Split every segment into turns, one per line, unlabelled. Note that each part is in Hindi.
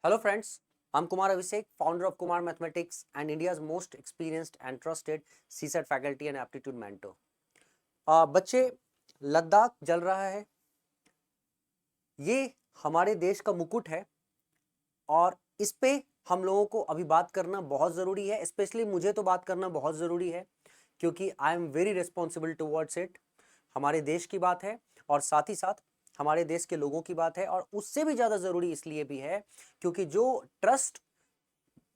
Hello friends, I'm Kumar Abhishek, founder of Kumar Mathematics and India's most experienced and trusted CSET faculty and aptitude mentor. बच्चे, लद्दाख जल रहा है। ये हमारे देश का मुकुट है और इस पे हम लोगों को अभी बात करना बहुत ज़रूरी है। स्पेशली मुझे तो बात करना बहुत ज़रूरी है क्योंकि I am very responsible towards it. हमारे देश की बात है और साथ ही साथ हमारे देश के लोगों की बात है, और उससे भी ज़्यादा ज़रूरी इसलिए भी है क्योंकि जो ट्रस्ट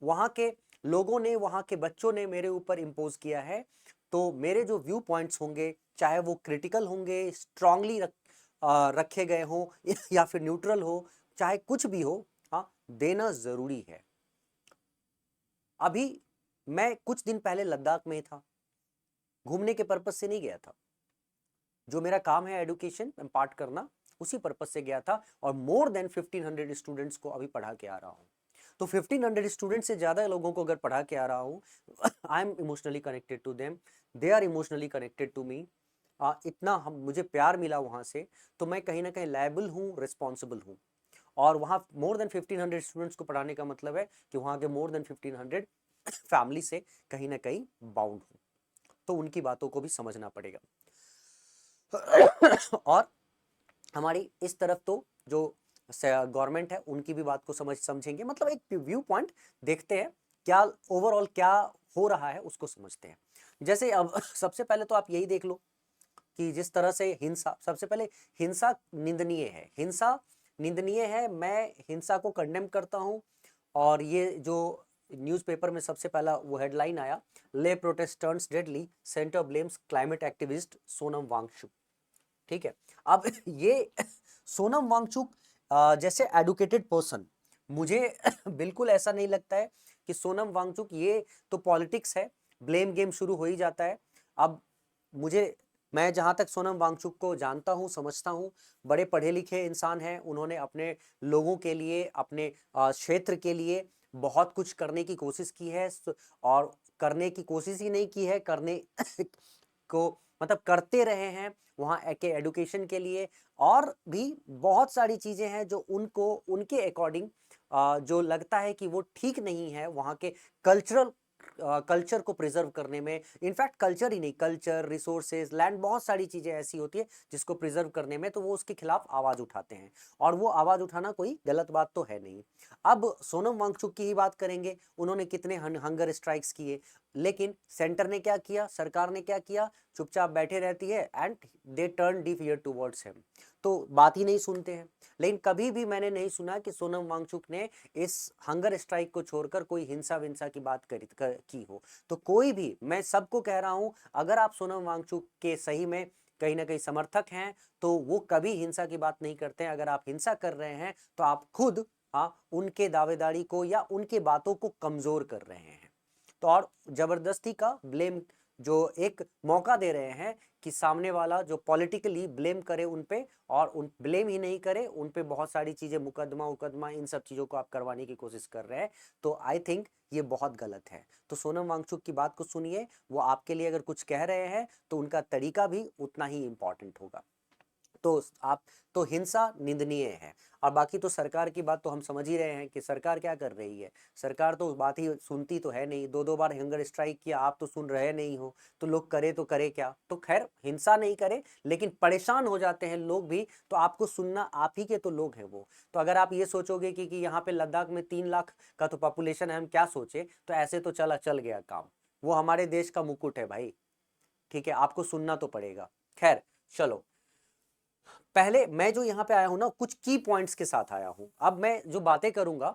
वहाँ के लोगों ने, वहाँ के बच्चों ने मेरे ऊपर इम्पोज किया है, तो मेरे जो व्यू पॉइंट्स होंगे, चाहे वो क्रिटिकल होंगे, स्ट्रांगली रखे गए हों या फिर न्यूट्रल हो, चाहे कुछ भी हो, हाँ, देना ज़रूरी है। अभी मैं कुछ दिन पहले लद्दाख में था, घूमने के पर्पज से नहीं गया था। जो मेरा काम है एडुकेशन इम्पार्ट करना, उसी पर्पज से गया था और मोर देन 1500 स्टूडेंट्स को अभी पढ़ा के आ रहा हूँ। तो 1500 स्टूडेंट से ज़्यादा लोगों को अगर पढ़ा के आ रहा हूँ, I am emotionally connected to them, they are emotionally connected to me. इतना मुझे प्यार मिला वहाँ से, तो मैं कहीं ना कहीं लायबल हूँ, रिस्पॉन्सिबल हूँ। और वहाँ मोर देन 1500 स्टूडेंट्स को पढ़ाने का मतलब है कि वहाँ के मोर देन 1500 फैमिली से कहीं ना कहीं बाउंड हूँ, तो उनकी बातों को भी समझना पड़ेगा। और हमारी इस तरफ तो जो गवर्नमेंट है उनकी भी बात को समझेंगे, मतलब एक व्यू पॉइंट देखते हैं, क्या ओवरऑल क्या हो रहा है उसको समझते हैं। जैसे अब सबसे पहले तो आप यही देख लो कि जिस तरह से हिंसा, सबसे पहले हिंसा निंदनीय है, हिंसा निंदनीय है, मैं हिंसा को कंडेम करता हूं। और ये जो न्यूज़पेपर में सबसे पहला वो हेडलाइन आया, Leh protest turns deadly, centre blames climate activist Sonam Wangchuk. ठीक है, अब ये सोनम वांगचुक जैसे एडुकेटेड पर्सन, मुझे बिल्कुल ऐसा नहीं लगता है कि सोनम वांगचुक, ये तो पॉलिटिक्स है, ब्लेम गेम शुरू हो ही जाता है। अब मैं जहां तक सोनम वांगचुक को जानता हूं, समझता हूं, बड़े पढ़े लिखे इंसान हैं, उन्होंने अपने लोगों के लिए, अपने क्षेत्र के लिए बहुत कुछ करने की कोशिश की है, और करने की कोशिश ही नहीं की है, करने को मतलब करते रहे हैं वहाँ के एडुकेशन के लिए। और भी बहुत सारी चीज़ें हैं जो उनको, उनके अकॉर्डिंग जो लगता है कि वो ठीक नहीं है वहाँ के कल्चर को प्रिजर्व करने में। इनफैक्ट कल्चर ही नहीं, कल्चर, रिसोर्सेज, लैंड, बहुत सारी चीज़ें ऐसी होती है जिसको प्रिजर्व करने में, तो वो उसके खिलाफ आवाज़ उठाते हैं, और वो आवाज़ उठाना कोई गलत बात तो है नहीं। अब सोनम वांगचुक की ही बात करेंगे, उन्होंने कितने हंगर स्ट्राइक्स किए, लेकिन सेंटर ने क्या किया, सरकार ने क्या किया, चुपचाप बैठे रहती है, and they turn deaf year towards him, तो बात ही नहीं सुनते हैं। लेकिन कभी भी मैंने नहीं सुना कि सोनम वांगचुक ने इस हंगर स्ट्राइक को छोड़कर कोई हिंसा विंसा की बात की हो। तो कोई भी, मैं सबको कह रहा हूं, अगर आप सोनम वांगचुक के सही में कहीं ना कहीं समर्थक हैं, तो वो कभी हिंसा की बात नहीं करते हैं। अगर आप हिंसा कर रहे हैं तो आप खुद उनके दावेदारी को या उनके बातों को कमजोर कर रहे हैं। तो और जबरदस्ती का ब्लेम, जो एक मौका दे रहे हैं कि सामने वाला जो पॉलिटिकली ब्लेम करे उन पे, और उन ब्लेम ही नहीं करे, उन पे बहुत सारी चीजें, मुकदमा उकदमा, इन सब चीजों को आप करवाने की कोशिश कर रहे हैं, तो आई थिंक ये बहुत गलत है। तो सोनम वांगचुक की बात को सुनिए, वो आपके लिए अगर कुछ कह रहे हैं तो उनका तरीका भी उतना ही इंपॉर्टेंट होगा। तो आप, तो हिंसा निंदनीय है। और बाकी तो सरकार की बात तो हम समझ ही रहे हैं कि सरकार क्या कर रही है। सरकार तो बात ही सुनती तो है नहीं, दो दो बार हंगर स्ट्राइक किया, आप तो सुन रहे नहीं हो, तो लोग करे तो करे क्या। तो खैर, हिंसा नहीं करे, लेकिन परेशान हो जाते हैं लोग भी, तो आपको सुनना, आप ही के तो लोग हैं वो। तो अगर आप ये सोचोगे कि यहाँ पे लद्दाख में 3 लाख का तो पॉपुलेशन है, हम क्या सोचे, तो ऐसे तो चल गया काम। वो हमारे देश का मुकुट है भाई, ठीक है, आपको सुनना तो पड़ेगा। खैर चलो, पहले मैं जो यहाँ पे आया हूं ना, कुछ की पॉइंट्स के साथ आया हूं। अब मैं जो बातें करूंगा,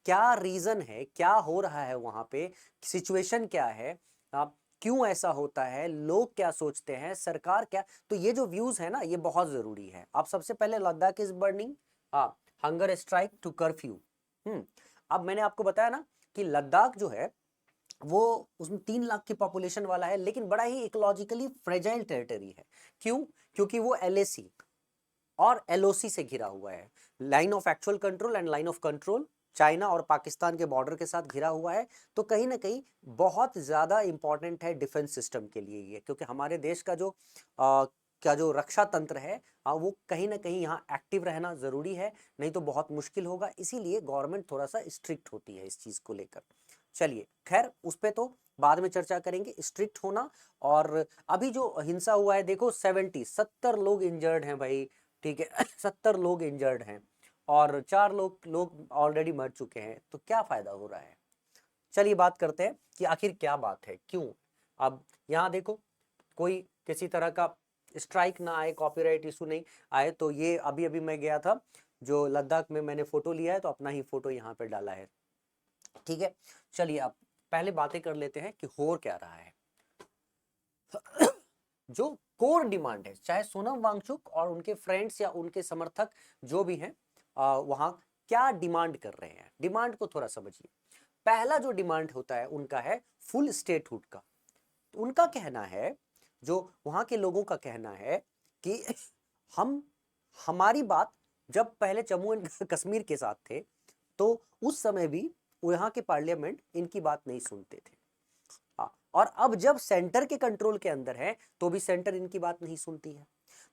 क्या रीजन है, क्या हो रहा है वहां पे, सिचुएशन क्या है, आप क्यों ऐसा होता है, लोग क्या सोचते हैं, सरकार क्या, तो ये जो व्यूज है ना, ये बहुत जरूरी है। आप सबसे पहले, Ladakh is burning, hunger strike to curfew. अब मैंने आपको बताया ना कि लद्दाख जो है वो, उसमें 3 लाख की पॉपुलेशन वाला है, लेकिन बड़ा ही इकोलॉजिकली फ्रेजाइल टेरिटरी है। क्यों? क्योंकि वो एलएसी और एलओसी से घिरा हुआ है, line of actual control and line of control, China और पाकिस्तान के बॉर्डर के साथ घिरा हुआ है। तो कहीं ना कहीं बहुत ज़्यादा इंपॉर्टेंट है डिफेंस सिस्टम के लिए ये, क्योंकि हमारे देश का जो का जो रक्षा तंत्र है वो कहीं ना कहीं यहाँ एक्टिव रहना जरूरी है, नहीं तो बहुत मुश्किल होगा। इसीलिए गवर्नमेंट थोड़ा सा स्ट्रिक्ट होती है इस चीज को लेकर। चलिए खैर उस पे तो बाद में चर्चा करेंगे, स्ट्रिक्ट होना। और अभी जो हिंसा हुआ है देखो 70 लोग इंजर्ड हैं भाई, ठीक है 70 लोग इंजर्ड हैं और 4 लोग ऑलरेडी मर चुके हैं, तो क्या फायदा हो रहा है। चलिए बात करते हैं कि आखिर क्या बात है, क्यों। अब यहाँ देखो कोई किसी तरह का स्ट्राइक ना आए, कॉपीराइट इशू नहीं आए, तो ये अभी अभी मैं गया था जो लद्दाख में, मैंने फोटो लिया है तो अपना ही फोटो यहाँ पे डाला है, ठीक है। चलिए अब पहले बातें कर लेते हैं कि हो क्या रहा है। जो कोर डिमांड है, चाहे सोनम वांगचुक और उनके फ्रेंड्स या उनके समर्थक जो भी हैं वहां क्या डिमांड कर रहे हैं, डिमांड को थोड़ा समझिए। पहला जो डिमांड होता है उनका है फुल स्टेटहुड का। उनका कहना है, जो वहां के लोगों का कहना है कि हम हमारी बात जब पहले जम्मू एंड कश्मीर के साथ थे तो उस समय भी यहाँ के पार्लियामेंट इनकी बात नहीं सुनते थे, और अब जब सेंटर के कंट्रोल के अंदर है तो भी सेंटर इनकी बात नहीं सुनती है।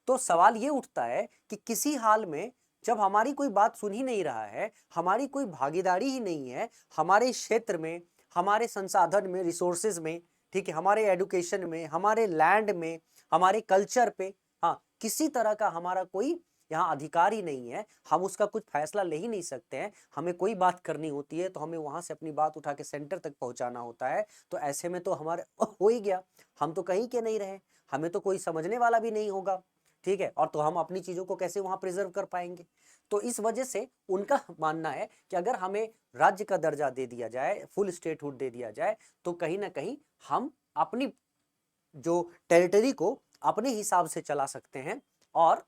तो सवाल ये उठता है कि किसी हाल में जब हमारी कोई बात सुन ही नहीं रहा है, हमारी कोई भागीदारी ही नहीं है हमारे क्षेत्र में, हमारे संसाधन में, रिसोर्सेज में, ठीक है, हमारे एजुकेशन में, हमारे लैंड में, हमारे कल्चर पे, हाँ, किसी तरह का हमारा कोई यहाँ अधिकार ही नहीं है, हम उसका कुछ फैसला ले ही नहीं सकते हैं। हमें कोई बात करनी होती है तो हमें वहां से अपनी बात उठा के सेंटर तक पहुंचाना होता है। तो ऐसे में तो हमारे हो ही गया, हम तो कहीं के नहीं रहे, हमें तो कोई समझने वाला भी नहीं होगा, ठीक है, और तो हम अपनी चीजों को कैसे वहां प्रिजर्व कर पाएंगे। तो इस वजह से उनका मानना है कि अगर हमें राज्य का दर्जा दे दिया जाए, फुल स्टेटहुड दे दिया जाए, तो कहीं ना कहीं हम अपनी जो टेरिटरी को अपने हिसाब से चला सकते हैं और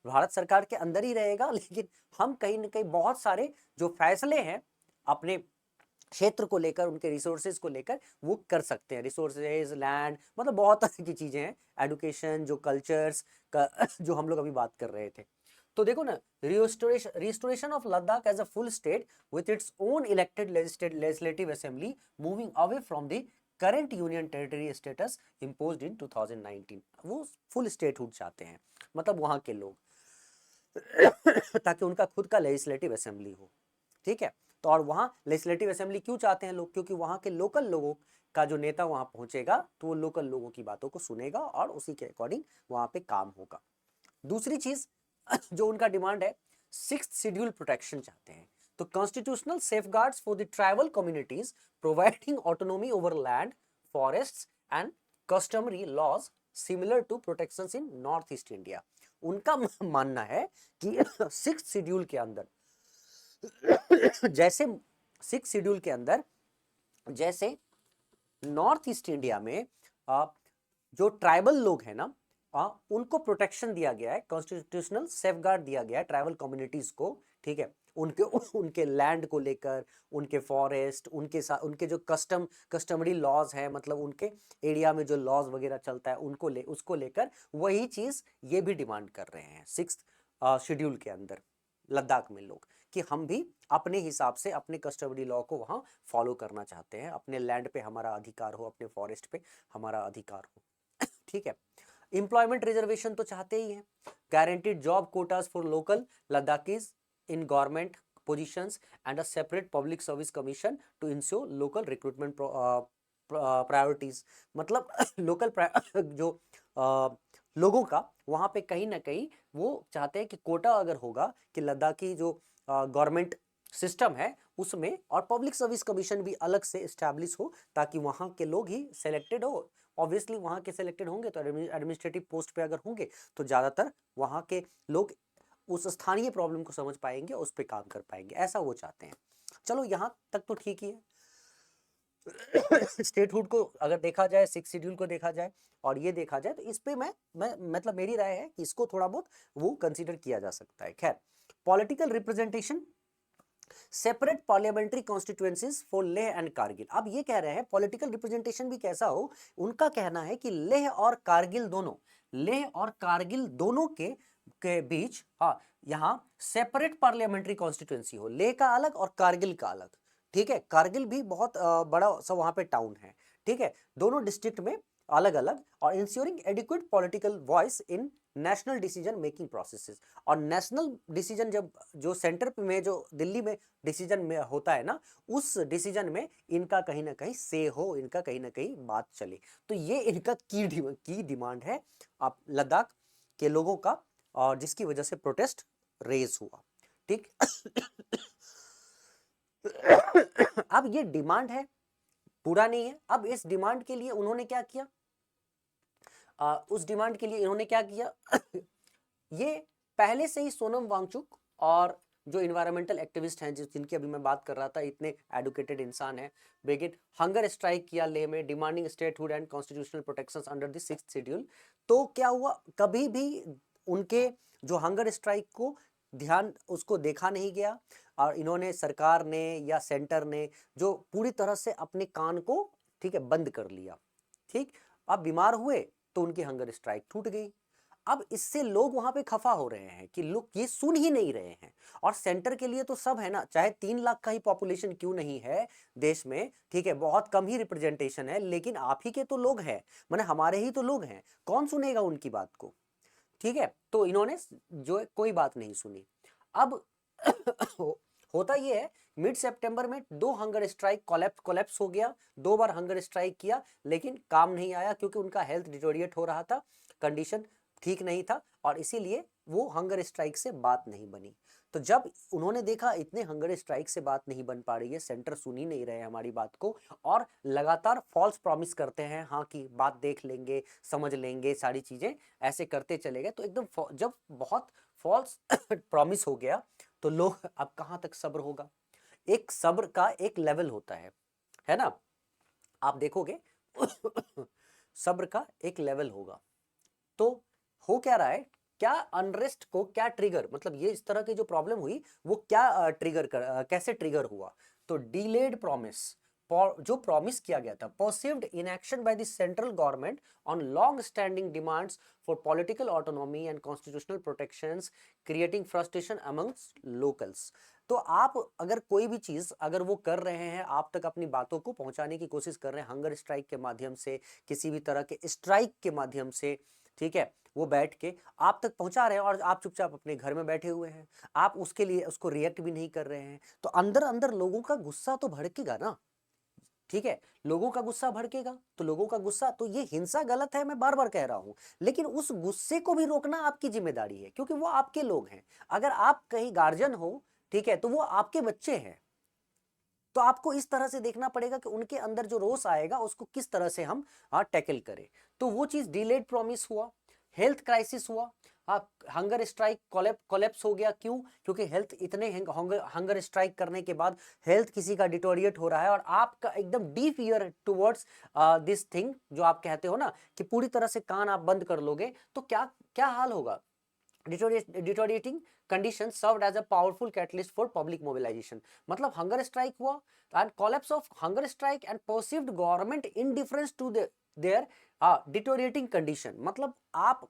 भारत सरकार के अंदर ही रहेगा, लेकिन हम कहीं ना कहीं बहुत सारे जो फैसले हैं अपने क्षेत्र को लेकर, उनके रिसोर्सेज को लेकर वो कर सकते हैं। रिसोर्सेज, लैंड, मतलब बहुत तरह की चीजें हैं, एजुकेशन, जो कल्चर्स का जो हम लोग अभी बात कर रहे थे। तो देखो ना, restoration of Ladakh as a full state with its own elected legislative assembly moving away from the current union territory status imposed in 2019। वो फुल स्टेटहुड चाहते हैं, मतलब वहां के लोग ताकि उनका खुद का लेजिस्लेटिव असेंबली हो, ठीक है। तो और वहां लेजिस्लेटिव असेंबली क्यों चाहते हैं लोग, क्योंकि वहां के लोकल लोगों का जो नेता वहां पहुंचेगा तो वो लोकल लोगों की बातों को सुनेगा और उसी के अकॉर्डिंग वहां पे काम होगा। दूसरी चीज जो उनका डिमांड है, 6th शेड्यूल प्रोटेक्शन चाहते हैं। तो constitutional safeguards for the tribal communities providing autonomy over land, forests and customary laws similar to protections in North East India. उनका मानना है कि 6th शेड्यूल के अंदर जैसे 6th शेड्यूल के अंदर जैसे नॉर्थ ईस्ट इंडिया में जो ट्राइबल लोग हैं ना, उनको प्रोटेक्शन दिया गया है, कॉन्स्टिट्यूशनल सेफगार्ड दिया गया है ट्राइबल कम्युनिटीज को, ठीक है, उनके उनके लैंड को लेकर, उनके फॉरेस्ट, उनके साथ उनके जो कस्टमरी लॉज है, मतलब उनके एरिया में जो लॉज वगैरह चलता है उसको लेकर वही चीज ये भी डिमांड कर रहे हैं 6th शेड्यूल के अंदर लद्दाख में लोग, कि हम भी अपने हिसाब से अपने कस्टमरी लॉ को वहां फॉलो करना चाहते हैं, अपने लैंड पे हमारा अधिकार हो, अपने फॉरेस्ट पे हमारा अधिकार हो, ठीक है। एम्प्लॉयमेंट रिजर्वेशन तो चाहते ही हैं, guaranteed job quotas for local Ladakhis in government positions and a separate public service commission to ensure local recruitment priorities. मतलब लोकल जो लोगों का वहां पे कहीं ना कहीं वो चाहते हैं कि कोटा अगर होगा कि लद्दाखी जो गवर्नमेंट सिस्टम है उसमें, और पब्लिक सर्विस कमीशन भी अलग से एस्टैब्लिश हो ताकि वहां के लोग ही सिलेक्टेड हो। ऑब्वियसली वहां के सिलेक्टेड होंगे तो एडमिनिस्ट्रेटिव पोस्ट पे अगर होंगे तो ज्यादातर वहां के लोग उस स्थानीय प्रॉब्लम को समझ पाएंगे, उस पर काम कर पाएंगे, ऐसा वो चाहते हैं। चलो यहाँ तक तो ठीक ही है। स्टेटहुड को अगर देखा जाए, 6th शेड्यूल को देखा जाए और ये देखा जाए, तो इस पे मैं मतलब मेरी राय है कि इसको थोड़ा बहुत वो कंसीडर किया जा सकता है। खैर, political representation, separate parliamentary constituencies for Leh and Kargil. अब ये कह रहे हैं पॉलिटिकल रिप्रेजेंटेशन भी कैसा हो, उनका कहना है कि लेह और कारगिल दोनों, लेह और कारगिल दोनों के बीच, हाँ, यहाँ सेपरेट पार्लियामेंट्री कॉन्स्टिट्यूएंसी हो, लेह का अलग और कारगिल का अलग, ठीक है। कारगिल भी बहुत बड़ा सा वहां पे टाउन है, ठीक है, दोनों डिस्ट्रिक्ट में अलग अलग, और ensuring adequate political voice in national decision making processes. और नेशनल डिसीजन जब जो सेंटर में जो दिल्ली में डिसीजन में होता है ना, उस डिसीजन में इनका कहीं ना कहीं से हो, इनका कहीं ना कहीं बात चले। तो ये इनका की डिमांड है आप लद्दाख के लोगों का, और जिसकी वजह से प्रोटेस्ट रेज हुआ। ठीक अब ये डिमांड है, पूरा नहीं है। अब इस डिमांड के लिए उन्होंने क्या किया, उस डिमांड के लिए इन्होंने क्या किया ये पहले से ही सोनम वांगचुक और जो इन्वायरमेंटल एक्टिविस्ट हैं जिनकी अभी मैं बात कर रहा था, इतने एडुकेटेड इंसान हैं, बेगिन हंगर स्ट्राइक किया लेह में, demanding statehood and constitutional protections under the 6th schedule. तो क्या हुआ, कभी भी उनके जो हंगर स्ट्राइक को ध्यान उसको देखा नहीं गया, और इन्होंने सरकार ने या सेंटर ने जो पूरी तरह से अपने कान को ठीक है बंद कर लिया। ठीक, अब बीमार हुए तो उनकी हंगर स्ट्राइक टूट गई। अब इससे लोग वहां पे खफा हो रहे हैं कि लोग ये सुन ही नहीं रहे हैं। और सेंटर के लिए तो सब है ना, चाहे 3 लाख का ही पॉपुलेशन क्यों नहीं है देश में, ठीक है, बहुत कम ही रिप्रेजेंटेशन है, लेकिन आप ही के तो लोग हैं, माने हमारे ही तो लोग हैं, कौन सुनेगा उनकी बात को। ठीक है, तो इन्होंने जो कोई बात नहीं सुनी। अब होता ये है, मिड सितंबर में 2 हंगर स्ट्राइक कोलैप्स हो गया, 2 बार हंगर स्ट्राइक किया, लेकिन काम नहीं आया क्योंकि उनका हेल्थ डिटोरिएट हो रहा था, कंडीशन ठीक नहीं था, और इसीलिए वो हंगर स्ट्राइक से बात नहीं बनी। तो जब उन्होंने देखा इतने हंगर स्ट्राइक से बात नहीं बन पा रही है, सेंटर सुन ही नहीं रहे हमारी बात को, और लगातार फॉल्स प्रॉमिस करते हैं, हाँ कि बात देख लेंगे, समझ लेंगे, सारी चीजें ऐसे करते चले गए, तो एकदम जब बहुत फॉल्स प्रॉमिस हो गया तो लोग अब कहां तक सब्र होगा। एक सब्र का एक लेवल होता है ना, आप देखोगे सब्र का एक लेवल होगा। तो हो क्या रहा है, क्या अनरेस्ट को क्या ट्रिगर, मतलब ये इस तरह की जो प्रॉब्लम हुई वो क्या कैसे ट्रिगर हुआ, तो डिलेड प्रॉमिस, जो प्रॉमिस किया गया था, perceived inaction by the central government on long standing demands for political autonomy and constitutional protections creating frustration amongst locals. तो आप अगर कोई भी चीज अगर वो कर रहे हैं, आप तक अपनी बातों को पहुंचाने की कोशिश कर रहे हैं हंगर स्ट्राइक के माध्यम से, किसी भी तरह के स्ट्राइक के माध्यम से, ठीक है, वो बैठ के आप तक पहुंचा रहे हैं और आप चुपचाप अपने घर में बैठे हुए हैं, आप उसके लिए उसको रिएक्ट भी नहीं कर रहे हैं, तो अंदर अंदर लोगों का गुस्सा तो भड़केगा ना। ठीक है, लोगों का गुस्सा भड़केगा, तो लोगों का गुस्सा, तो ये हिंसा गलत है, मैं बार बार कह रहा हूं, लेकिन उस गुस्से को भी रोकना आपकी जिम्मेदारी है, क्योंकि वो आपके लोग हैं। अगर आप कहीं गार्जियन हो, ठीक है, तो वो आपके बच्चे हैं, तो आपको इस तरह से देखना पड़ेगा कि उनके अंदर जो रोष आएगा उसको किस तरह से हम टैकल करें। तो वो चीज डिलेड प्रॉमिस हुआ, हेल्थ क्राइसिस हुआ, हंगर स्ट्राइक कोलैप्स हो गया। क्यों? क्योंकि हेल्थ इतने हंगर स्ट्राइक करने के बाद हेल्थ किसी का डिटोरिएट हो रहा है, और आपका एकदम deep year towards this thing, जो आप कहते हो ना कि पूरी तरह से कान आप बंद कर लोगे, तो क्या क्या हाल होगा। Deteriorating condition served as a powerful catalyst for public mobilisation. मतलब हंगर स्ट्राइक हुआ, and collapse of hunger strike and perceived government indifference to their deteriorating condition. मतलब आप,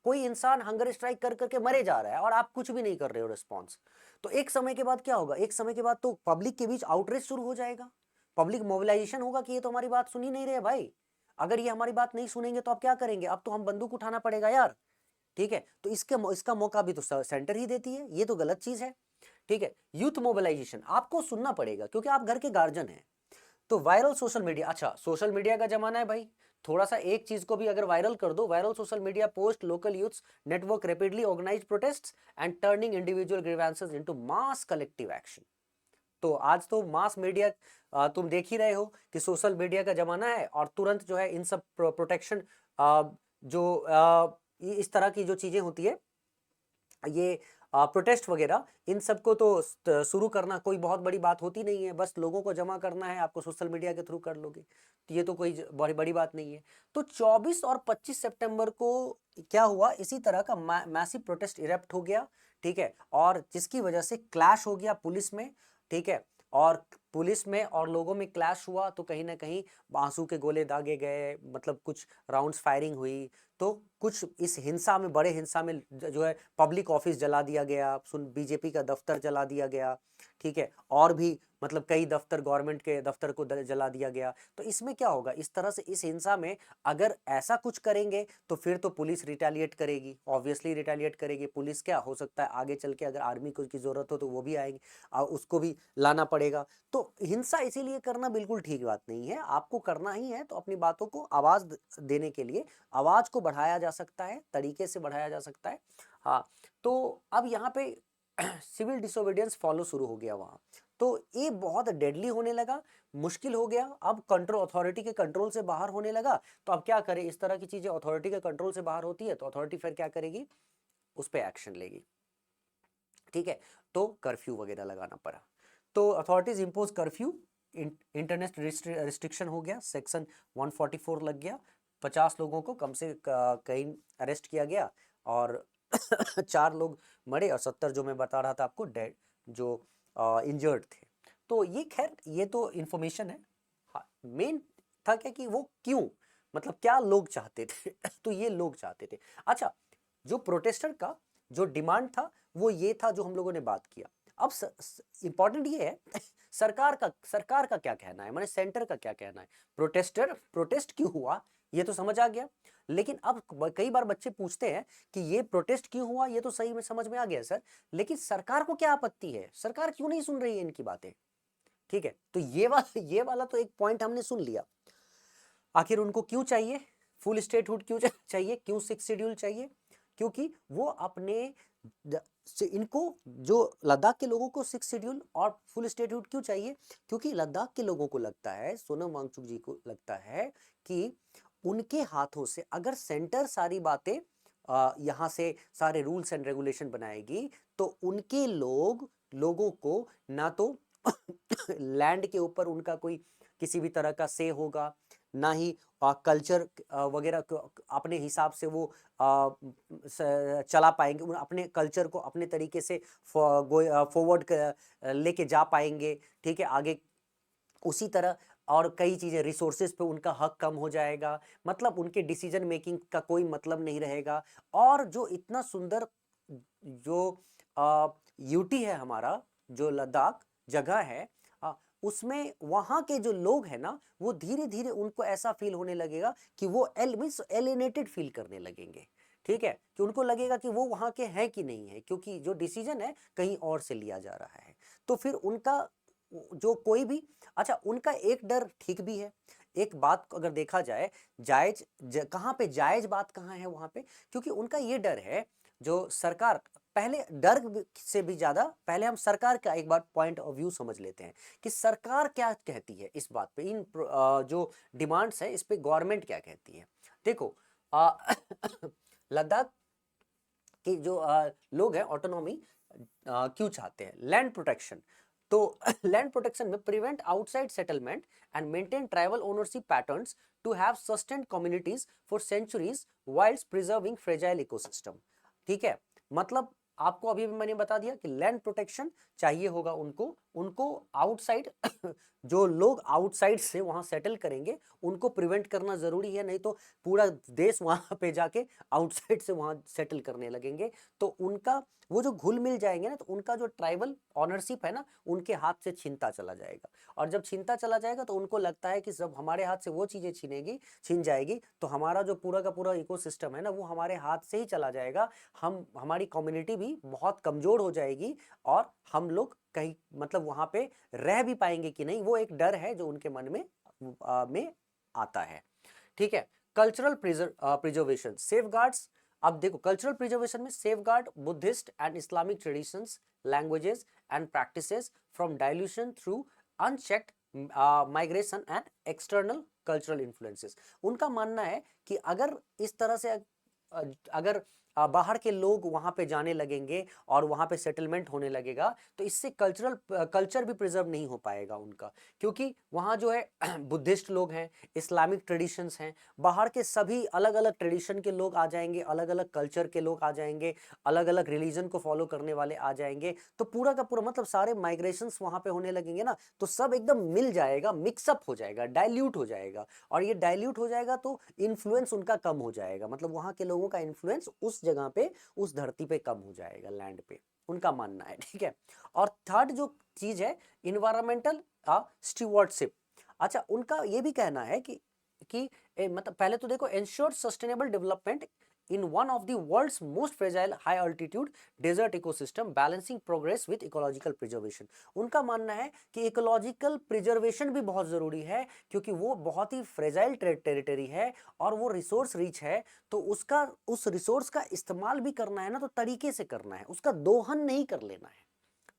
कोई इंसान हंगर स्ट्राइक कर करके मरे जा रहा है और आप कुछ भी नहीं कर रहे हो रिस्पॉन्स, तो एक समय के बाद क्या होगा, एक समय के बाद तो पब्लिक के बीच आउटरीच शुरू हो जाएगा, पब्लिक मोबिलाइजेशन होगा कि ये तो हमारी बात सुन ही नहीं रहे भाई, अगर ये हमारी बात नहीं सुनेंगे तो आप क्या करेंगे, अब तो हम बंदूक उठाना पड़ेगा यार। ठीक है, तो इसका मौका भी तो सेंटर ही देती है, ये तो गलत चीज है। ठीक है, यूथ मोबिलाइजेशन आपको सुनना पड़ेगा क्योंकि आप घर के गार्जियन हैं। तो वायरल सोशल मीडिया, अच्छा सोशल मीडिया का जमाना है भाई, थोड़ा सा एक चीज को भी अगर वायरल कर दो, viral social media post local youths network rapidly organise protests and turning individual grievances into mass collective action. तो आज तो मास मीडिया तुम देख ही रहे हो कि सोशल मीडिया का जमाना है, और तुरंत जो है इन सब प्रोटेक्शन जो इस तरह की जो चीजें होती है, ये प्रोटेस्ट वगैरह, इन सबको तो शुरू करना कोई बहुत बड़ी बात होती नहीं है, बस लोगों को जमा करना है, आपको सोशल मीडिया के थ्रू कर लोगे, तो ये तो कोई बड़ी बड़ी बात नहीं है। तो 24 और 25 सितंबर को क्या हुआ, इसी तरह का मैसिव प्रोटेस्ट इरेप्ट हो गया। ठीक है, और जिसकी वजह से क्लैश हो गया पुलिस में। ठीक है, और पुलिस में और लोगों में क्लैश हुआ तो कहीं ना कहीं आंसू के गोले दागे गए, मतलब कुछ राउंड्स फायरिंग हुई, तो कुछ इस हिंसा में, बड़े हिंसा में जो है पब्लिक ऑफिस जला दिया गया, सुन बीजेपी का दफ्तर जला दिया गया, ठीक है, और भी मतलब कई दफ्तर, गवर्नमेंट के दफ्तर को जला दिया गया। तो इसमें क्या होगा, इस तरह से इस हिंसा में अगर ऐसा कुछ करेंगे तो फिर तो पुलिस रिटेलिएट करेगी, ऑब्वियसली रिटेलिएट करेगी। पुलिस क्या हो सकता है आगे चल के अगर आर्मी को की जरूरत हो तो वो भी आएगी, उसको भी लाना पड़ेगा। तो हिंसा इसीलिए करना बिल्कुल ठीक बात नहीं है। आपको करना ही है तो अपनी बातों को आवाज देने के लिए आवाज को बढ़ाया जा सकता है, तरीके से बढ़ाया जा सकता है। हाँ, तो अब यहाँ पे सिविल डिसोबीडियंस फॉलो शुरू हो गया वहां, तो ये बहुत डेडली होने लगा, मुश्किल हो गया। अब कंट्रोल, अथॉरिटी के कंट्रोल से बाहर होने लगा। तो अब क्या करें, इस तरह की चीजें अथॉरिटी के कंट्रोल से बाहर होती है तो अथॉरिटी फिर क्या करेगी, उस पर एक्शन लेगी, ठीक है। तो कर्फ्यू वगैरह लगाना पड़ा, तो authorities impose curfew, internet restriction हो गया, सेक्शन 144 लग गया, 50 लोगों को कम से कहीं अरेस्ट किया गया, और 4 लोग मरे और 70 जो मैं बता रहा था आपको डेड, जो इंजर्ड थे। तो ये खैर ये तो इंफॉर्मेशन है। हाँ, मेन था क्या कि वो क्यों, मतलब क्या लोग चाहते थे तो ये लोग चाहते थे। अच्छा, जो प्रोटेस्टर का जो डिमांड था वो ये था जो हम लोगों ने बात किया। अब इंपॉर्टेंट ये है सरकार का क्या कहना है, माने सेंटर का क्या कहना है। प्रोटेस्ट क्यों हुआ ये तो समझ आ गया, लेकिन अब कई बार बच्चे पूछते हैं कि ये प्रोटेस्ट क्यों हुआ, ये तो सही में समझ में आ गया सर, लेकिन सरकार को क्या आपत्ति है, सरकार क्यों नहीं सुन रही है इनकी बातें, ठीक है। तो ये वाला तो एक पॉइंट हमने सुन लिया। आखिर उनको क्यों चाहिए फुल स्टेटहुड, क्यों चाहिए, क्यों 6 शेड्यूल चाहिए, क्योंकि वो अपने इनको जो लद्दाख के लोगों को 6 शेड्यूल और फुल स्टेटहुड क्यों चाहिए, क्योंकि लद्दाख के लोगों को लगता है, सोनम वांगचुक जी को लगता है कि उनके हाथों से अगर सेंटर सारी बातें यहाँ से सारे रूल्स एंड रेगुलेशन बनाएगी तो उनके लोगों को ना तो लैंड के ऊपर उनका कोई किसी भी तरह का से होगा, ना ही कल्चर वगैरह अपने हिसाब से वो चला पाएंगे, अपने कल्चर को अपने तरीके से फॉरवर्ड लेके जा पाएंगे, ठीक है, आगे उसी तरह। और कई चीजें, रिसोर्सेज पे उनका हक कम हो जाएगा, मतलब उनके डिसीजन मेकिंग का कोई मतलब नहीं रहेगा। और जो इतना सुंदर जो यूटी है हमारा, जो लद्दाख जगह है, उसमें वहां के जो लोग हैं ना, वो धीरे धीरे उनको ऐसा फील होने लगेगा कि वो एलिनेटेड फील करने लगेंगे, ठीक है, कि उनको लगेगा कि वो वहां के हैं कि नहीं है, क्योंकि जो डिसीजन है कहीं और से लिया जा रहा है। तो फिर उनका जो कोई भी, अच्छा उनका एक डर ठीक भी है, एक बात अगर देखा जाए, जायज कहाँ पे जायज बात कहाँ है वहां पे, क्योंकि उनका ये डर है जो सरकार, पहले डर से भी ज्यादा पहले हम सरकार का एक बार पॉइंट ऑफ व्यू समझ लेते हैं कि सरकार क्या कहती है इस बात पे, इन जो डिमांड्स है इस पे गवर्नमेंट क्या कहती है। देखो लद्दाख के जो लोग हैं ऑटोनॉमी क्यों चाहते हैं, लैंड प्रोटेक्शन। तो लैंड प्रोटेक्शन में prevent outside settlement and maintain tribal ownership patterns to have sustained communities for centuries while preserving fragile ecosystem, ठीक है। मतलब आपको अभी भी मैंने बता दिया कि लैंड प्रोटेक्शन चाहिए होगा उनको, उनको आउटसाइड जो लोग आउटसाइड से वहां सेटल करेंगे उनको प्रिवेंट करना जरूरी है, नहीं तो पूरा देश वहां पे जाके आउटसाइड से वहां सेटल करने लगेंगे, तो उनका वो जो घुल मिल जाएंगे ना, तो उनका जो ट्राइबल ऑनरशिप है ना उनके हाथ से छीनता चला जाएगा। और जब छीनता चला जाएगा तो उनको लगता है कि जब हमारे हाथ से वो चीजें छीन जाएगी तो हमारा जो पूरा का पूरा इकोसिस्टम है ना वो हमारे हाथ से ही चला जाएगा, हमारी कम्युनिटी भी बहुत कमजोर हो जाएगी, और हम लोग कहीं मतलब वहां पे रह भी पाएंगे कि नहीं, वो एक डर है जो उनके मन में आता है, ठीक है। कल्चरल प्रिजर्वेशन सेफगार्ड्स, अब देखो कल्चरल प्रिजर्वेशन में safeguard Buddhist and Islamic traditions, languages and practices from dilution through unchecked migration and external cultural influences. उनका मानना है कि अगर इस तरह से अगर बाहर के लोग वहां पे जाने लगेंगे और वहां पे सेटलमेंट होने लगेगा, तो इससे कल्चर भी प्रिजर्व नहीं हो पाएगा उनका, क्योंकि वहां जो है बुद्धिस्ट लोग हैं, इस्लामिक ट्रेडिशंस हैं, बाहर के सभी अलग अलग ट्रेडिशन के लोग आ जाएंगे, अलग अलग कल्चर के लोग आ जाएंगे, अलग अलग रिलीजन को फॉलो करने वाले आ जाएंगे, तो पूरा का पूरा मतलब सारे माइग्रेशंस वहां पे होने लगेंगे ना, तो सब एकदम मिल जाएगा, मिक्सअप हो जाएगा, डाइल्यूट हो जाएगा, और ये डाइल्यूट हो जाएगा तो इन्फ्लुएंस उनका कम हो जाएगा, मतलब वहां के लोगों का इन्फ्लुएंस उस जगह पे, उस धरती पे कम हो जाएगा, लैंड पे, उनका मानना है, ठीक है। और थर्ड जो चीज है, इन्वायरमेंटल स्टीवर्डशिप। अच्छा, उनका ये भी कहना है कि मतलब पहले तो देखो, ensure sustainable development in one of the world's most fragile high altitude desert ecosystem, balancing progress with ecological preservation. उनका मानना है कि इकोलॉजिकल प्रिजर्वेशन भी बहुत जरूरी है, क्योंकि वो बहुत ही फ्रेजाइल टेरिटरी है और वो रिसोर्स रिच है, तो उसका उस रिसोर्स का इस्तेमाल भी करना है ना, तो तरीके से करना है, उसका दोहन नहीं कर लेना है,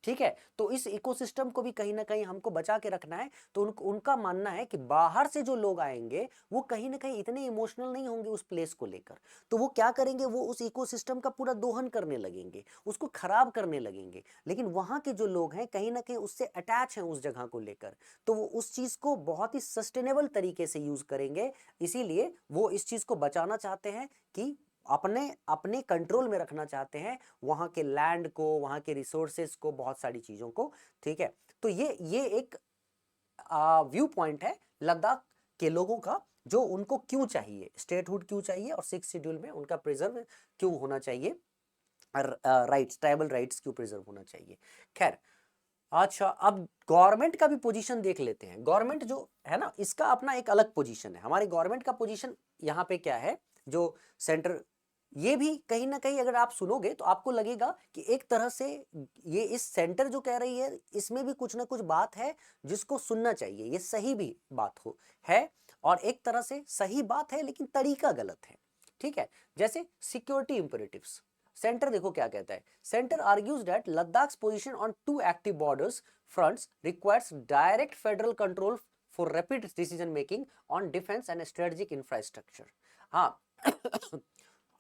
ठीक है। तो इस इकोसिस्टम को भी कहीं ना कहीं हमको बचा के रखना है। तो उनका मानना है कि बाहर से जो लोग आएंगे वो कहीं ना कहीं इतने इमोशनल नहीं होंगे उस प्लेस को लेकर, तो वो क्या करेंगे, वो उस इकोसिस्टम का पूरा दोहन करने लगेंगे, उसको खराब करने लगेंगे, लेकिन वहां के जो लोग हैं कहीं ना कहीं उससे अटैच हैं उस जगह को लेकर, तो वो उस चीज को बहुत ही सस्टेनेबल तरीके से यूज करेंगे, इसीलिए वो इस चीज को बचाना चाहते हैं कि अपने अपने कंट्रोल में रखना चाहते हैं वहां के लैंड को, वहां के रिसोर्सेस को, बहुत सारी चीजों को, ठीक है। तो ये एक व्यू पॉइंट है लद्दाख के लोगों का, जो उनको क्यों चाहिए, स्टेटहुड क्यों चाहिए, और 6 शेड्यूल में उनका प्रिजर्व क्यों होना चाहिए, राइट्स, ट्राइबल राइट्स क्यों प्रिजर्व होना चाहिए। खैर, अच्छा, अब गवर्नमेंट का भी पोजीशन देख लेते हैं। गवर्नमेंट जो है ना, इसका अपना एक अलग पोजीशन है। हमारी गवर्नमेंट का पोजीशन यहाँ पे क्या है, जो सेंटर, ये भी कहीं ना कहीं अगर आप सुनोगे तो आपको लगेगा कि एक तरह से ये इस सेंटर जो कह रही है इसमें भी कुछ ना कुछ बात है जिसको सुनना चाहिए, ये सही भी बात हो है, और एक तरह से सही बात है लेकिन तरीका गलत है, ठीक है। जैसे सिक्योरिटी इंपेरेटिव्स, सेंटर देखो क्या कहता है, centre argues that Ladakh's position on two active borders fronts requires direct federal control for rapid decision making on defence and strategic infrastructure. हाँ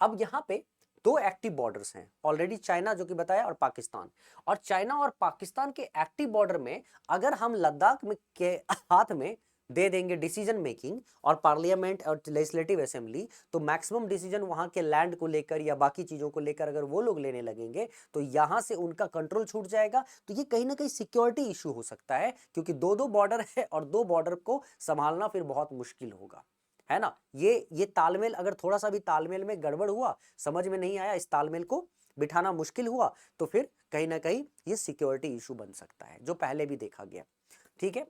अब यहाँ पे दो एक्टिव बॉर्डर्स हैं ऑलरेडी, चाइना जो कि बताया, और पाकिस्तान, और चाइना और पाकिस्तान के एक्टिव बॉर्डर में अगर हम लद्दाख में के हाथ में दे देंगे डिसीजन मेकिंग और पार्लियामेंट और लेजिस्लेटिव असेंबली, तो मैक्सिमम डिसीजन वहां के लैंड को लेकर या बाकी चीजों को लेकर अगर वो लोग लेने लगेंगे तो यहां से उनका कंट्रोल छूट जाएगा, तो ये कहीं ना कहीं सिक्योरिटी इशू हो सकता है, क्योंकि दो दो बॉर्डर है और दो बॉर्डर को संभालना फिर बहुत मुश्किल होगा, है ना। ये तालमेल, अगर थोड़ा सा भी तालमेल में गड़बड़ हुआ, समझ में नहीं आया, इस तालमेल को बिठाना मुश्किल हुआ, तो फिर कहीं ना कहीं ये सिक्योरिटी इशू बन सकता है, जो पहले भी देखा गया, ठीक है।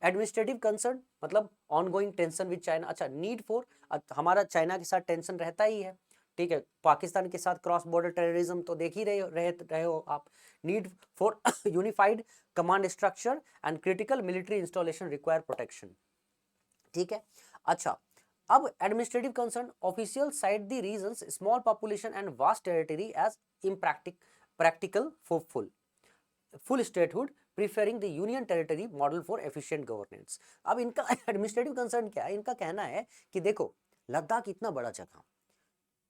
एडमिनिस्ट्रेटिव कंसर्न मतलब ऑनगोइंग टेंशन विद चाइना। अच्छा, नीड फॉर, हमारा चाइना के साथ टेंशन रहता ही है, ठीक है, पाकिस्तान के साथ क्रॉस बॉर्डर टेररिज्म तो देख ही रहे हो आप। Need for unified command structure and critical military installation require protection, ठीक है। अच्छा, अब administrative concern, official side the region's small population and vast territory as practical for full statehood, preferring the union territory model for efficient governance. अब इनका एडमिनिस्ट्रेटिव कंसर्न क्या है, इनका कहना है कि देखो, लद्दाख इतना बड़ा जगह,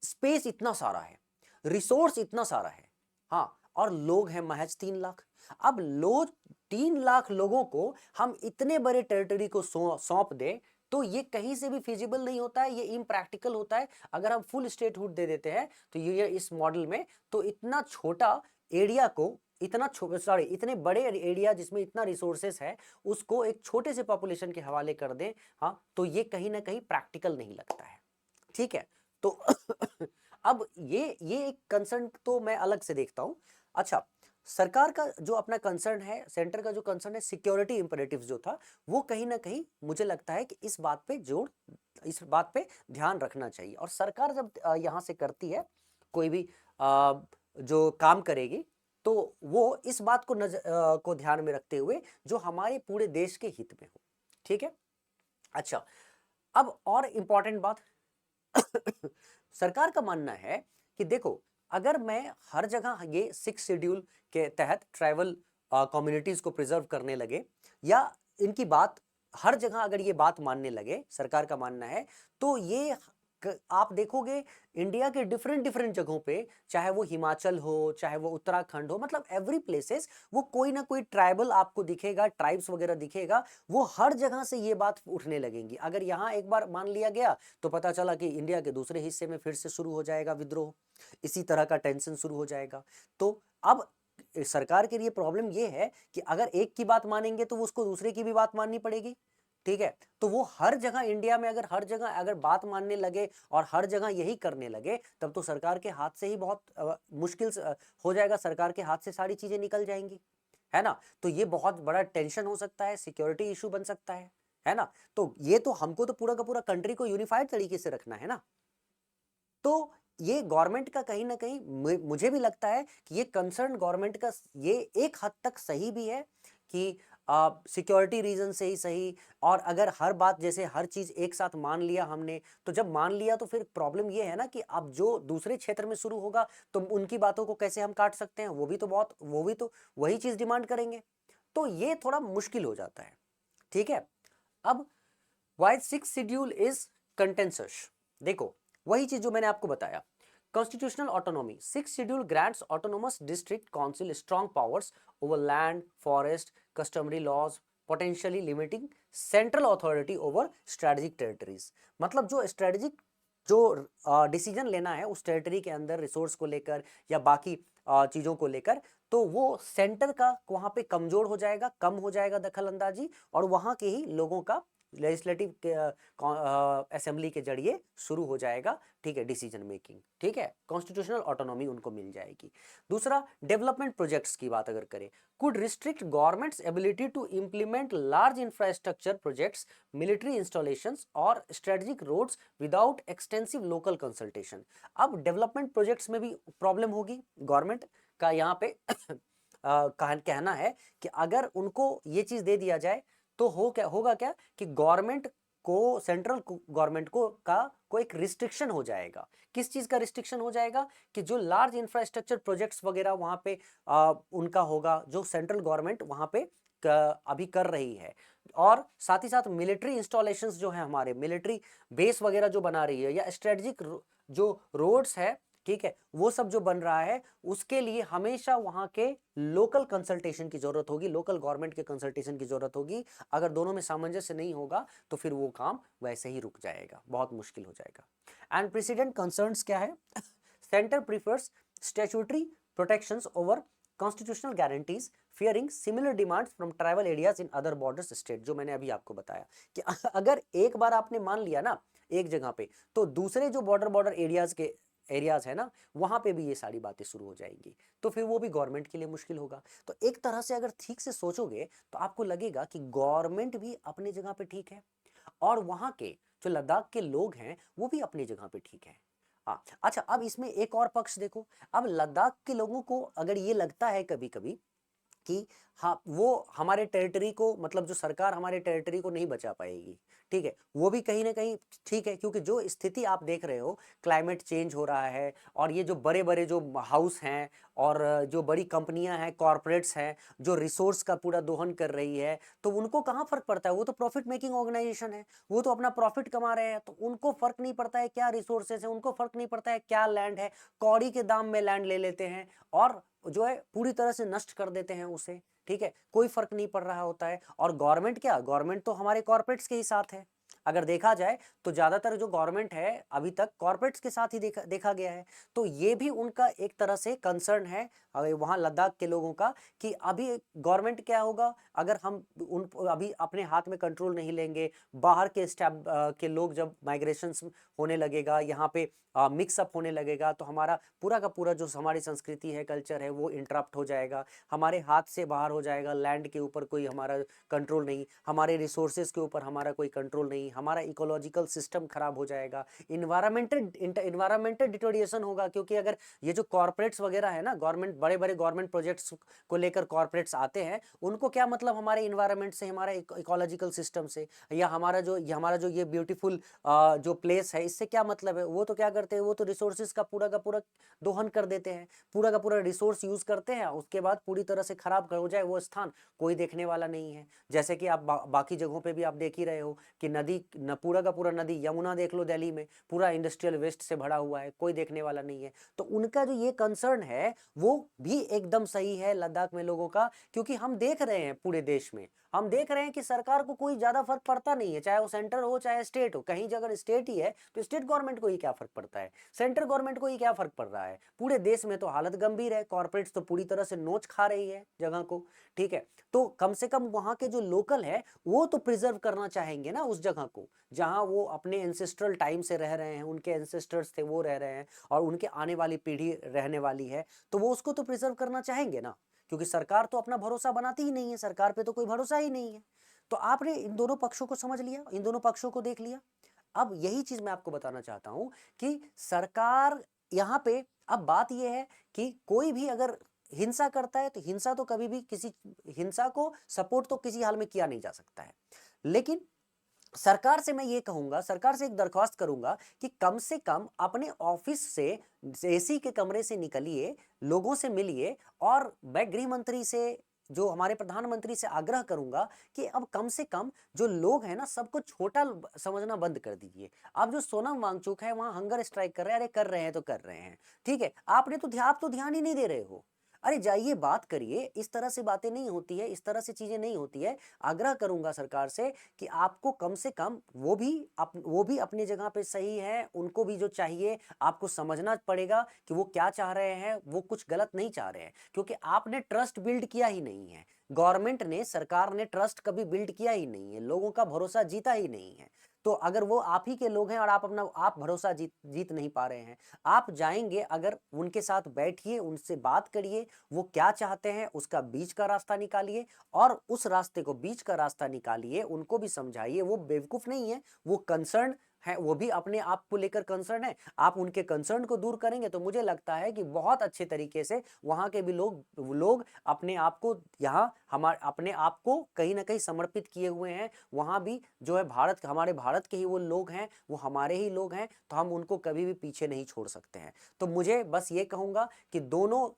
स्पेस इतना सारा है, रिसोर्स इतना सारा है, हाँ, और लोग हैं महज 3 लाख। अब लोग 3 लाख लोगों को हम इतने बड़े टेरिटरी को सौंप दें, तो ये कहीं से भी फिजिबल नहीं होता है, ये इम्प्रैक्टिकल होता है। अगर हम फुल स्टेटहुड दे देते हैं तो ये इस मॉडल में, तो इतना छोटा एरिया को, इतने बड़े एरिया जिसमें इतना रिसोर्सेस है, उसको एक छोटे से पॉपुलेशन के हवाले कर दें, हाँ, तो ये कहीं ना कहीं प्रैक्टिकल नहीं लगता है, ठीक है। तो अब ये एक कंसर्न तो मैं अलग से देखता हूं। अच्छा, सरकार का जो अपना कंसर्न है, सेंटर का जो कंसर्न है, सिक्योरिटी इंपेरेटिव्स जो था, वो कहीं ना कहीं मुझे लगता है कि इस बात पे ध्यान रखना चाहिए। और सरकार जब यहां से करती है कोई भी जो काम करेगी, तो वो इस बात को ध्यान में रखते हुए जो हमारे पूरे देश के हित में हो, ठीक है। अच्छा, अब और इंपॉर्टेंट बात, सरकार का मानना है कि देखो, अगर मैं हर जगह ये 6 शेड्यूल के तहत ट्राइबल कम्युनिटीज को प्रिजर्व करने लगे, या इनकी बात हर जगह अगर ये बात मानने लगे, सरकार का मानना है, तो ये आप देखोगे इंडिया के डिफरेंट डिफरेंट जगहों पे, चाहे वो हिमाचल हो, चाहे वो उत्तराखंड हो, मतलब एवरी प्लेसेस वो कोई ना कोई ट्राइबल आपको दिखेगा, ट्राइब्स वगैरह दिखेगा, वो हर जगह से ये बात उठने लगेंगी। अगर यहाँ एक बार मान लिया गया तो पता चला कि इंडिया के दूसरे हिस्से में फिर से शुरू हो जाएगा विद्रोह, इसी तरह का टेंशन शुरू हो जाएगा। तो अब सरकार के लिए प्रॉब्लम ये है कि अगर एक की बात मानेंगे तो उसको दूसरे की भी बात माननी पड़ेगी, ठीक है। तो वो हर जगह इंडिया में अगर हर जगह अगर बात मानने लगे और हर जगह यही करने लगे, तब तो सरकार के हाथ से ही बहुत मुश्किल हो जाएगा, सरकार के हाथ से सारी चीजें निकल जाएंगी, है ना। तो ये बहुत बड़ा टेंशन हो सकता है, सिक्योरिटी इशू बन सकता है ना। तो ये तो हमको तो पूरा का पूरा कंट्री को यूनिफाइड तरीके से रखना है ना। तो ये गवर्नमेंट का कहीं ना कहीं मुझे भी लगता है कि ये कंसर्न गवर्नमेंट का ये एक हद तक सही भी है कि सिक्योरिटी रीजन से ही सही। और अगर हर बात जैसे हर चीज एक साथ मान लिया हमने, तो जब मान लिया तो फिर प्रॉब्लम ये है ना कि अब जो दूसरे क्षेत्र में शुरू होगा तो उनकी बातों को कैसे हम काट सकते हैं, वो भी तो वही चीज डिमांड करेंगे, तो ये थोड़ा मुश्किल हो जाता है, ठीक है। अब वाई 6 शेड्यूल इज कंटेंसस, देखो वही चीज जो मैंने आपको बताया, constitutional autonomy, 6 schedule grants autonomous district council strong powers over land, forest, customary laws, potentially limiting central authority over strategic territories. मतलब जो स्ट्रेटेजिक जो डिसीजन लेना है उस टेरिटरी के अंदर रिसोर्स को लेकर या बाकी चीजों को लेकर, तो वो सेंटर का वहां पे कमजोर हो जाएगा, कम हो जाएगा दखल अंदाजी, और वहां के ही लोगों का लेजिस्लेटिव असेंबली के जरिए शुरू हो जाएगा, ठीक है, डिसीजन मेकिंग, ठीक है, कॉन्स्टिट्यूशनल ऑटोनॉमी उनको मिल जाएगी। दूसरा, डेवलपमेंट प्रोजेक्ट्स की बात अगर करें, could restrict government's ability to implement large infrastructure projects, military installations और strategic roads without extensive local consultation. अब डेवलपमेंट प्रोजेक्ट्स में भी प्रॉब्लम होगी, गवर्नमेंट का यहाँ पे कहना है कि अगर उनको ये चीज दे दिया जाए तो होगा क्या कि गवर्नमेंट को, सेंट्रल गवर्नमेंट को एक रिस्ट्रिक्शन हो जाएगा। किस चीज का रिस्ट्रिक्शन हो जाएगा कि जो लार्ज इंफ्रास्ट्रक्चर प्रोजेक्ट्स वगैरह वहां पे उनका होगा, जो सेंट्रल गवर्नमेंट वहां पे अभी कर रही है, और साथ ही साथ मिलिट्री इंस्टॉलेशंस जो है, हमारे मिलिट्री बेस वगैरह जो बना रही है, या स्ट्रेटेजिक जो रोड्स है, ठीक है, वो सब जो बन रहा है, उसके लिए हमेशा वहां के लोकल कंसल्टेशन की जरूरत होगी, लोकल गवर्नमेंट के कंसल्टेशन की जरूरत होगी। अगर दोनों में सामंजस्य नहीं होगा तो फिर वो काम वैसे ही रुक जाएगा, बहुत मुश्किल हो जाएगा। एंड प्रेसिडेंट कंसर्न्स क्या है, centre prefers statutory protections over constitutional guarantees, fearing similar demands from tribal areas in other borders state. जो मैंने अभी आपको बताया कि अगर एक बार आपने मान लिया ना एक जगह पे, तो दूसरे जो बॉर्डर एरियाज है ना, वहां पे भी ये सारी बातें शुरू हो जाएंगी, तो फिर वो भी गवर्नमेंट के लिए मुश्किल होगा। तो एक तरह से अगर ठीक से सोचोगे तो आपको लगेगा कि गवर्नमेंट भी अपनी जगह पे ठीक है, और वहां के जो लद्दाख के लोग हैं वो भी अपनी जगह पे ठीक है। हाँ, अच्छा, अब इसमें एक और पक्ष देखो। अब लद्दाख के लोगों को अगर ये लगता है कभी कभी कि हाँ, वो हमारे टेरिटरी को, मतलब जो सरकार हमारे टेरिटरी को नहीं बचा पाएगी, ठीक है, वो भी कहीं ना कहीं ठीक है, क्योंकि जो स्थिति आप देख रहे हो, क्लाइमेट चेंज हो रहा है, और ये जो बड़े बड़े जो हाउस हैं और जो बड़ी कंपनियां हैं, कॉरपोरेट्स हैं, जो रिसोर्स का पूरा दोहन कर रही है, तो उनको कहाँ फर्क पड़ता है, वो तो प्रॉफिट मेकिंग ऑर्गेनाइजेशन है, वो तो अपना प्रॉफिट कमा रहे हैं, तो उनको फर्क नहीं पड़ता है क्या रिसोर्सेज है, उनको फर्क नहीं पड़ता है क्या लैंड है, कौड़ी के दाम में लैंड ले लेते हैं और जो है पूरी तरह से नष्ट कर देते हैं उसे, ठीक है, कोई फर्क नहीं पड़ रहा होता है। और गवर्नमेंट क्या, गवर्नमेंट तो हमारे कॉर्पोरेट्स के ही साथ है। अगर देखा जाए तो ज्यादातर जो गवर्नमेंट है अभी तक कॉर्पोरेट्स के साथ ही देखा गया है। तो ये भी उनका एक तरह से कंसर्न है वहां लद्दाख के लोगों का, कि अभी गवर्नमेंट क्या होगा अगर हम उन अभी अपने हाथ में कंट्रोल नहीं लेंगे, बाहर के लोग जब माइग्रेशन होने लगेगा, यहाँ पे मिक्सअप होने लगेगा, तो हमारा पूरा का पूरा जो हमारी संस्कृति है, कल्चर है, वो इंटरप्ट हो जाएगा, हमारे हाथ से बाहर हो जाएगा, लैंड के ऊपर कोई हमारा कंट्रोल नहीं, हमारे रिसोर्सेज के ऊपर हमारा कोई कंट्रोल नहीं, हमारा इकोलॉजिकल सिस्टम खराब हो जाएगा, इन्वायरमेंटल डिटोरिएशन होगा। क्योंकि अगर ये जो कॉर्पोरेट्स वगैरह है ना, गवर्नमेंट बड़े बड़े गवर्नमेंट प्रोजेक्ट्स को लेकर कॉर्पोरेट्स आते हैं, उनको क्या मतलब हमारे इन्वायरमेंट से, हमारे इकोलॉजिकल सिस्टम से, या हमारा जो ये ब्यूटीफुल जो प्लेस है, इससे क्या मतलब है। वो तो क्या करते हैं, वो तो रिसोर्सेज का पूरा दोहन कर देते हैं, पूरा का पूरा रिसोर्स यूज करते हैं, उसके बाद पूरी तरह से खराब हो जाए वो स्थान, कोई देखने वाला नहीं है। जैसे कि आप बाकी जगहों पे भी आप देख ही रहे हो कि नदी नदी न, पूरा का पूरा नदी यमुना देख लो दिल्ली में, पूरा इंडस्ट्रियल वेस्ट से भरा हुआ है, कोई देखने वाला नहीं है। तो उनका जो ये कंसर्न है वो भी एकदम सही है लद्दाख में लोगों का, क्योंकि हम देख रहे हैं पूरे देश में, हम देख रहे हैं कि सरकार को कोई ज्यादा फर्क पड़ता नहीं है, चाहे वो सेंटर हो चाहे स्टेट हो। कहीं अगर स्टेट ही है तो स्टेट गवर्नमेंट को ही क्या फर्क पड़ता है, सेंट्रल गवर्नमेंट को ही क्या फर्क पड़ रहा है। पूरे देश में तो हालत गंभीर है, कॉर्पोरेट्स तो पूरी तरह से नोच खा रही है जगह को, ठीक है। तो कम से कम वहां के जो लोकल है वो तो प्रिजर्व करना चाहेंगे ना उस जगह को, जहां वो अपने एंसेस्ट्रल टाइम से रह रहे हैं, उनके एंसेस्टर्स थे वो रह रहे हैं और उनके आने वाली पीढ़ी रहने वाली है, तो वो उसको तो प्रिजर्व करना चाहेंगे ना, क्योंकि सरकार तो अपना भरोसा बनाती ही नहीं है, सरकार पे तो कोई भरोसा ही नहीं है। तो आपने इन दोनों पक्षों को समझ लिया, इन दोनों पक्षों को देख लिया। अब यही चीज मैं आपको बताना चाहता हूं कि सरकार यहां पे, अब बात यह है कि कोई भी अगर हिंसा करता है तो हिंसा तो कभी भी किसी हिंसा को सपोर्ट तो किसी हाल में किया नहीं जा सकता है, लेकिन सरकार से मैं ये कहूंगा, सरकार से एक दरख्वास्त करूंगा कि कम से कम अपने ऑफिस से एसी के कमरे से निकलिए, लोगों से मिलिए, और मैं गृह मंत्री से, जो हमारे प्रधानमंत्री से आग्रह करूंगा कि अब कम से कम जो लोग हैं ना सबको छोटा समझना बंद कर दीजिए। अब जो सोनम वांगचुक है वहां हंगर स्ट्राइक कर रहे हैं, अरे कर रहे हैं तो कर रहे हैं, ठीक है, आपने तो आप तो ध्यान ही नहीं दे रहे हो। अरे जाइए बात करिए, इस तरह से बातें नहीं होती है, इस तरह से चीजें नहीं होती है। आग्रह करूंगा सरकार से कि आपको कम से कम वो भी अपनी जगह पे सही है, उनको भी जो चाहिए आपको समझना पड़ेगा कि वो क्या चाह रहे हैं, वो कुछ गलत नहीं चाह रहे हैं, क्योंकि आपने ट्रस्ट बिल्ड किया ही नहीं है, गवर्नमेंट ने, सरकार ने ट्रस्ट कभी बिल्ड किया ही नहीं है, लोगों का भरोसा जीता ही नहीं है। तो अगर वो आप ही के लोग हैं और आप भरोसा जीत नहीं पा रहे हैं, आप जाएंगे, अगर उनके साथ बैठिए, उनसे बात करिए, वो क्या चाहते हैं उसका बीच का रास्ता निकालिए, और उस रास्ते को बीच का रास्ता निकालिए, उनको भी समझाइए, वो बेवकूफ नहीं है, वो कंसर्न है, वो भी अपने आप को लेकर कंसर्न है। आप उनके कंसर्न को दूर करेंगे तो मुझे लगता है कि बहुत अच्छे तरीके से वहां के भी लोग अपने आप को, यहाँ हमारे अपने आप को कहीं ना कहीं समर्पित किए हुए हैं। वहां भी जो है हमारे भारत के ही वो लोग हैं, वो हमारे ही लोग हैं, तो हम उनको कभी भी पीछे नहीं छोड़ सकते हैं। तो मुझे बस ये कहूंगा कि दोनों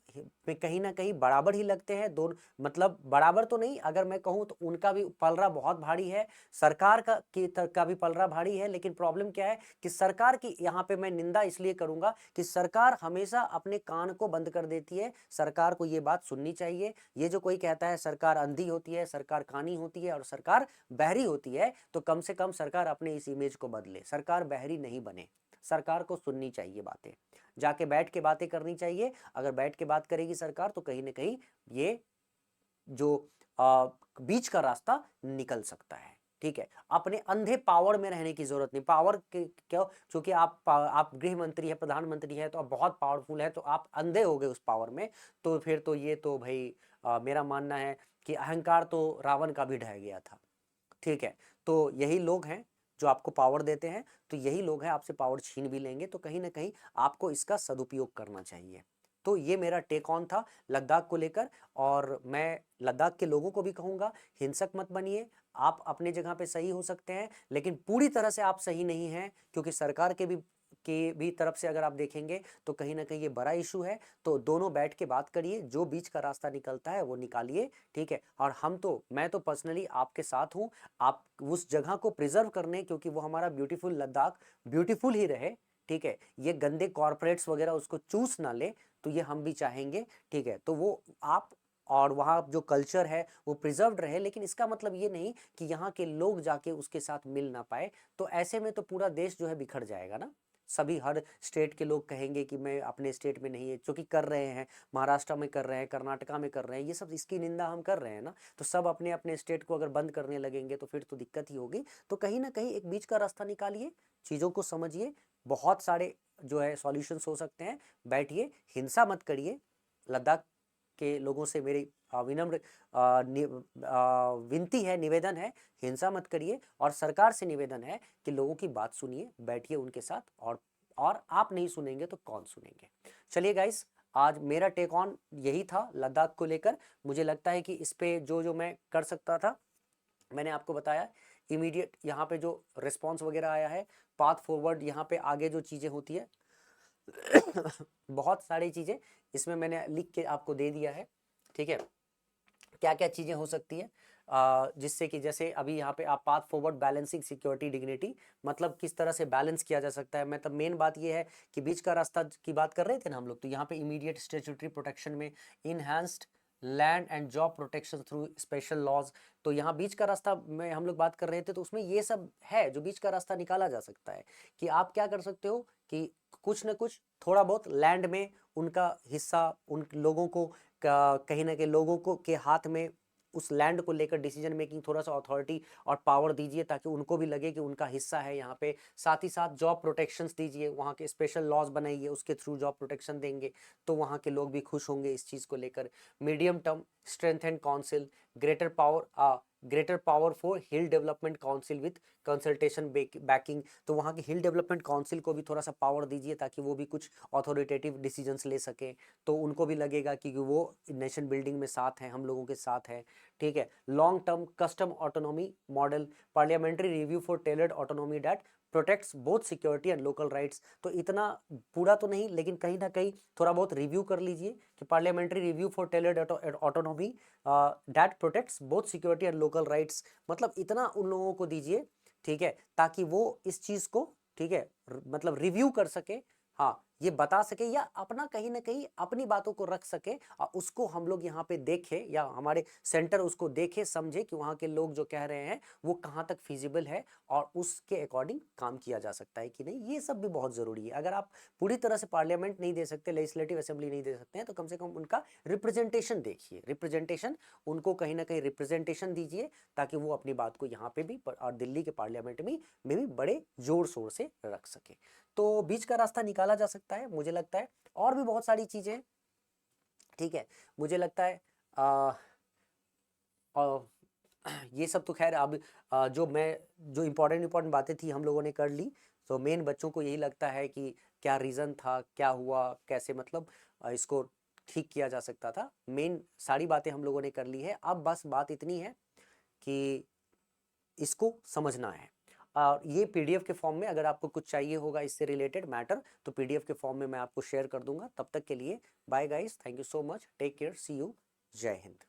में कहीं ना कहीं बराबर ही लगते हैं, दोनों मतलब बराबर तो नहीं, अगर मैं कहूं तो उनका भी पलड़ा बहुत भारी है, सरकार का भी पलड़ा भारी है। लेकिन प्रॉब्लम क्या है कि सरकार की यहाँ पे मैं निंदा इसलिए करूंगा कि सरकार हमेशा अपने कान को बंद कर देती है, सरकार को ये बात सुननी चाहिए। ये जो कोई कहता है सरकार अंधी होती है, सरकार कानी होती है और सरकार बहरी होती है, तो कम से कम सरकार अपने इस इमेज को बदले, सरकार बहरी नहीं बने, सरकार को सुननी चाहिए बातें, जाके बैठ के बातें करनी चाहिए। अगर बैठ के बात करेगी सरकार तो कहीं ना कहीं ये जो बीच का रास्ता निकल सकता है, ठीक है। अपने अंधे पावर में रहने की जरूरत नहीं, पावर के क्यों, क्योंकि आप गृह मंत्री है, प्रधानमंत्री है, तो आप बहुत पावरफुल है, तो आप अंधे हो गए उस पावर में, तो फिर तो ये तो भाई मेरा मानना है कि अहंकार तो रावण का भी ढह गया था, ठीक है। तो यही लोग हैं जो आपको पावर देते हैं, तो यही लोग हैं आपसे पावर छीन भी लेंगे, तो कहीं ना कहीं आपको इसका सदुपयोग करना चाहिए। तो ये मेरा टेक ऑन था लद्दाख को लेकर, और मैं लद्दाख के लोगों को भी कहूंगा हिंसक मत बनिए, आप अपने जगह पे सही हो सकते हैं, लेकिन पूरी तरह से आप सही नहीं हैं, क्योंकि सरकार के भी तरफ से अगर आप देखेंगे तो कहीं ना कहीं ये बड़ा इशू है। तो दोनों बैठ के बात करिए, जो बीच का रास्ता निकलता है वो निकालिए, ठीक है। और मैं तो पर्सनली आपके साथ हूं, आप उस जगह को प्रिजर्व करने, क्योंकि वो हमारा ब्यूटीफुल लद्दाख ब्यूटीफुल ही रहे, ठीक है। ये गंदे कॉरपोरेट्स वगैरह उसको चूस ना ले, तो ये हम भी चाहेंगे, ठीक है। तो वो आप और वहाँ जो कल्चर है वो प्रिजर्व्ड रहे, लेकिन इसका मतलब ये नहीं कि यहाँ के लोग जाके उसके साथ मिल ना पाए। तो ऐसे में तो पूरा देश जो है बिखर जाएगा ना, सभी हर स्टेट के लोग कहेंगे कि मैं अपने स्टेट में नहीं है, जो कि कर रहे हैं, महाराष्ट्र में कर रहे हैं, कर्नाटका में कर रहे हैं, ये सब इसकी निंदा हम कर रहे हैं ना। तो सब अपने अपने स्टेट को अगर बंद करने लगेंगे तो फिर तो दिक्कत ही होगी। तो कहीं ना कहीं एक बीच का रास्ता निकालिए, चीज़ों को समझिए, बहुत सारे जो है सॉल्यूशंस हो सकते हैं, बैठिए, हिंसा मत करिए। लद्दाख के लोगों से मेरी विनम्र विनती है, निवेदन है, हिंसा मत करिए, और सरकार से निवेदन है कि लोगों की बात सुनिए, बैठिए उनके साथ, और आप नहीं सुनेंगे तो कौन सुनेंगे। चलिए गाइस, आज मेरा टेक ऑन यही था लद्दाख को लेकर। मुझे लगता है कि इस पे जो जो मैं कर सकता था मैंने आपको बताया। इमीडिएट यहाँ पे जो रिस्पॉन्स वगैरह आया है, पाथ फॉरवर्ड, यहाँ पे आगे जो चीज़ें होती है बहुत सारी चीज़ें इसमें मैंने लिख के आपको दे दिया है, ठीक है। क्या क्या चीजें हो सकती है जिससे कि जैसे अभी यहाँ पे आप path forward balancing security dignity, मतलब किस तरह से बैलेंस किया जा सकता है। मतलब मेन बात ये है कि बीच का रास्ता की बात कर रहे थे ना हम लोग, तो यहाँ पे इमीडिएट स्टैट्यूटरी प्रोटेक्शन में enhanced land and job protection through special laws. तो यहाँ बीच का रास्ता में हम लोग बात कर रहे थे, तो उसमें ये सब है जो बीच का रास्ता निकाला जा सकता है कि आप क्या कर सकते हो कि कुछ ना कुछ थोड़ा बहुत लैंड में उनका हिस्सा, उन लोगों को कहीं ना कहीं लोगों को के हाथ में उस लैंड को लेकर डिसीजन मेकिंग थोड़ा सा अथॉरिटी और पावर दीजिए, ताकि उनको भी लगे कि उनका हिस्सा है यहाँ पे। साथ ही साथ जॉब प्रोटेक्शंस दीजिए, वहाँ के स्पेशल लॉज बनाइए, उसके थ्रू जॉब प्रोटेक्शन देंगे तो वहाँ के लोग भी खुश होंगे इस चीज़ को लेकर। Medium term strength and council, greater power for hill development council with consultation banking. तो वहाँ की हिल डेवलपमेंट काउंसिल को भी थोड़ा सा पावर दीजिए ताकि वो भी कुछ अथॉरिटेटिव डिसीजंस ले सकें, तो उनको भी लगेगा कि वो नेशन बिल्डिंग में साथ हैं, हम लोगों के साथ हैं। ठीक है। Long term custom autonomy model, parliamentary review for tailored autonomy that protects both security and local rights. तो इतना पूरा तो नहीं, लेकिन कहीं ना कहीं थोड़ा बहुत रिव्यू कर लीजिए कि parliamentary review for tailored autonomy that protects both security and local rights, मतलब इतना उन लोगों को दीजिए, ठीक है, ताकि वो इस चीज को, ठीक है, मतलब रिव्यू कर सके, हाँ, ये बता सके या अपना कहीं ना कहीं अपनी बातों को रख सके और उसको हम लोग यहाँ पे देखें या हमारे सेंटर उसको देखे समझे कि वहाँ के लोग जो कह रहे हैं वो कहाँ तक फिजिबल है और उसके अकॉर्डिंग काम किया जा सकता है कि नहीं। ये सब भी बहुत ज़रूरी है। अगर आप पूरी तरह से पार्लियामेंट नहीं दे सकते, लेजिस्लेटिव असेंबली नहीं दे सकते हैं, तो कम से कम उनका रिप्रेजेंटेशन देखिए, रिप्रेजेंटेशन, उनको कहीं ना कहीं रिप्रेजेंटेशन दीजिए ताकि वो अपनी बात को यहाँ पे भी और दिल्ली के पार्लियामेंट में भी बड़े जोर शोर से रख सके। तो बीच का रास्ता निकाला जा सकता है मुझे लगता है, और भी बहुत सारी चीजें, ठीक है। मुझे लगता है ये सब तो खैर अब जो इम्पोर्टेंट बातें थी हम लोगों ने कर ली। तो मेन बच्चों को यही लगता है कि क्या रीज़न था, क्या हुआ, कैसे मतलब इसको ठीक किया जा सकता था। मेन सारी बातें हम लोगों ने कर ली है। अब बस बात इतनी है कि इसको समझना है। और ये पीडीएफ के फॉर्म में अगर आपको कुछ चाहिए होगा इससे रिलेटेड मैटर, तो पीडीएफ के फॉर्म में मैं आपको शेयर कर दूंगा। तब तक के लिए bye guys, thank you so much, take care, see you, जय हिंद।